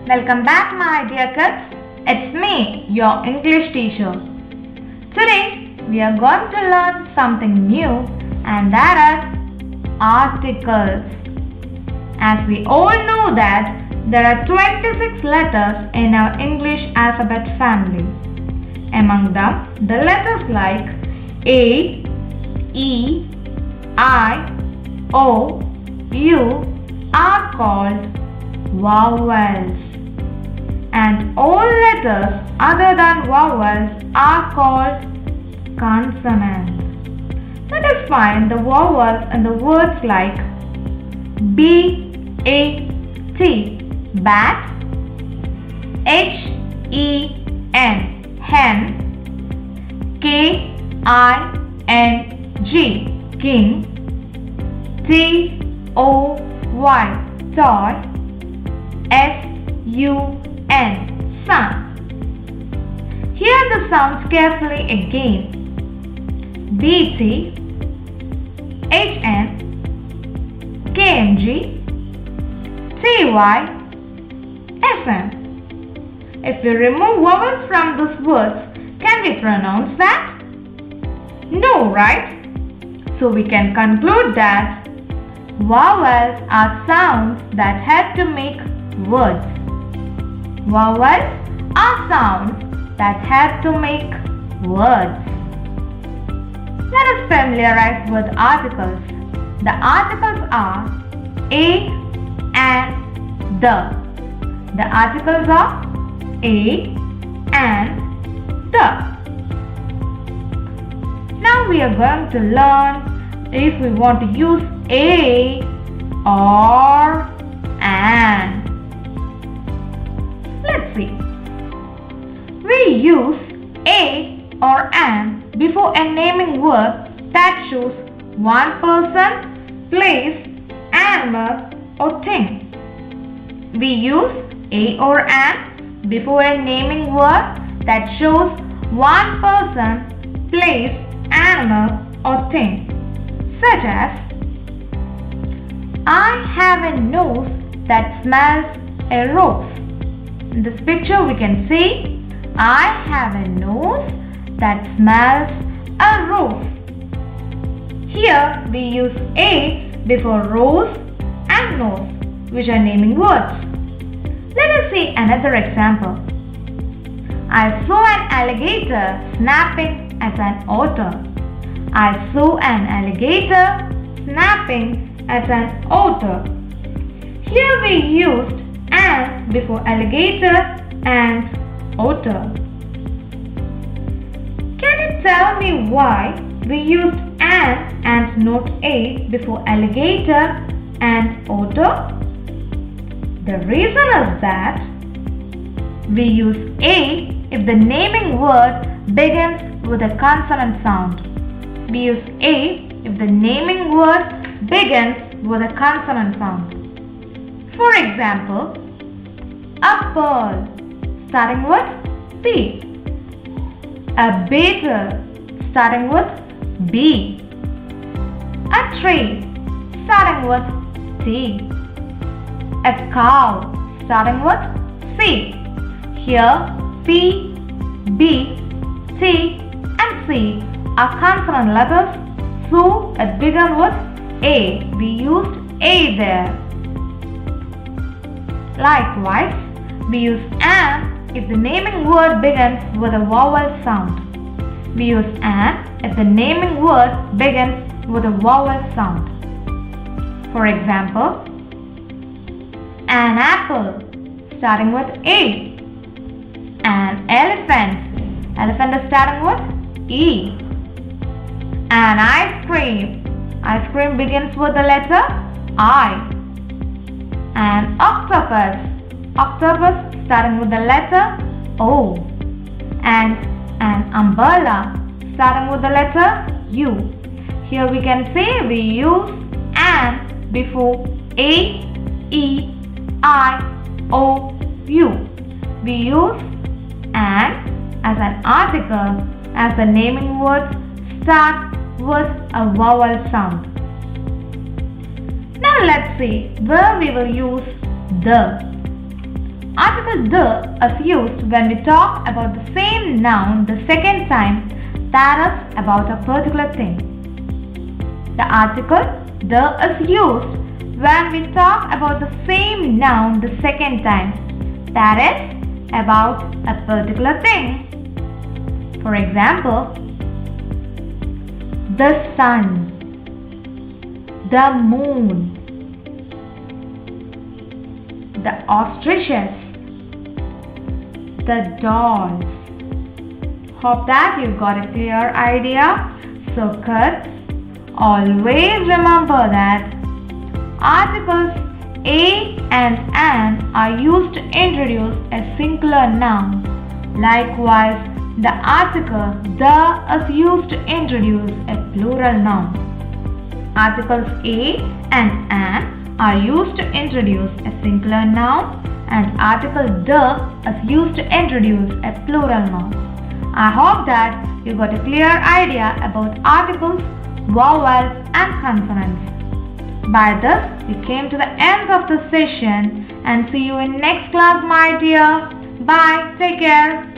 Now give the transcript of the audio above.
Welcome back my dear kids. It's me, your English teacher. Today we are going to learn something new, and that is articles. As we all know that there are 26 letters in our English alphabet family. Among them, the letters like A, E, I, O, U are called vowels. And all letters other than vowels are called consonants. Let us find the vowels in the words like B-A-T, bat, H-E-N, hen, K-I-N-G, king, T-O-Y, toy, S-U-N, sun. Hear the sounds carefully again. B-T, H-N, K-N-G, T-Y, F-N. If we remove vowels from these words, can we pronounce that? No, right? So we can conclude that vowels are sounds that help to make words. Vowels are sounds that help to make words. Let us familiarize with articles. The articles are a and the. The articles are a and the. Now we are going to learn if we want to use a or an. Let's see. We use a or an before a naming word that shows one person, place, animal or thing. We use a or an before a naming word that shows one person, place, animal or thing. Such as, I have a nose that smells a rose. In this picture we can see, I have a nose that smells a rose. Here we use a before rose and nose, which are naming words. Let us see another example. I saw an alligator snapping at an otter. I saw an alligator snapping at an otter. Here we used an before alligator and otter. Can you tell me why we used an and not a before alligator and otter? The reason is that we use a if the naming word begins with a consonant sound. We use a if the naming word begins with a consonant sound. For example, a pearl starting with P, a beetle starting with B, a tree starting with T, a cow starting with C. Here P, B, T and C are consonant letters, so it began with A. We used A there. Likewise, we use an if the naming word begins with a vowel sound. We use an if the naming word begins with a vowel sound. For example, an apple starting with A. An elephant. Elephant is starting with E. An ice cream. Ice cream begins with the letter I. An octopus. Octopus starting with the letter O. And an umbrella starting with the letter U. Here we can say we use an before A, E, I, O, U. We use an as an article as the naming words start with a vowel sound. Now let's see where we will use the. Article article the is used when we talk about the same noun the second time, that is about a particular thing. The article the is used when we talk about the same noun the second time, that is about a particular thing. For example, the sun, the moon, the ostriches, the dolls. Hope that you got a clear idea. So kids, always remember that articles a and an are used to introduce a singular noun. Likewise, the article the is used to introduce a plural noun. Articles a and an are used to introduce a singular noun, and article the is used to introduce a plural noun. I hope that you got a clear idea about articles, vowels and consonants. By this, we came to the end of the session and see you in next class, my dear. Bye. Take care.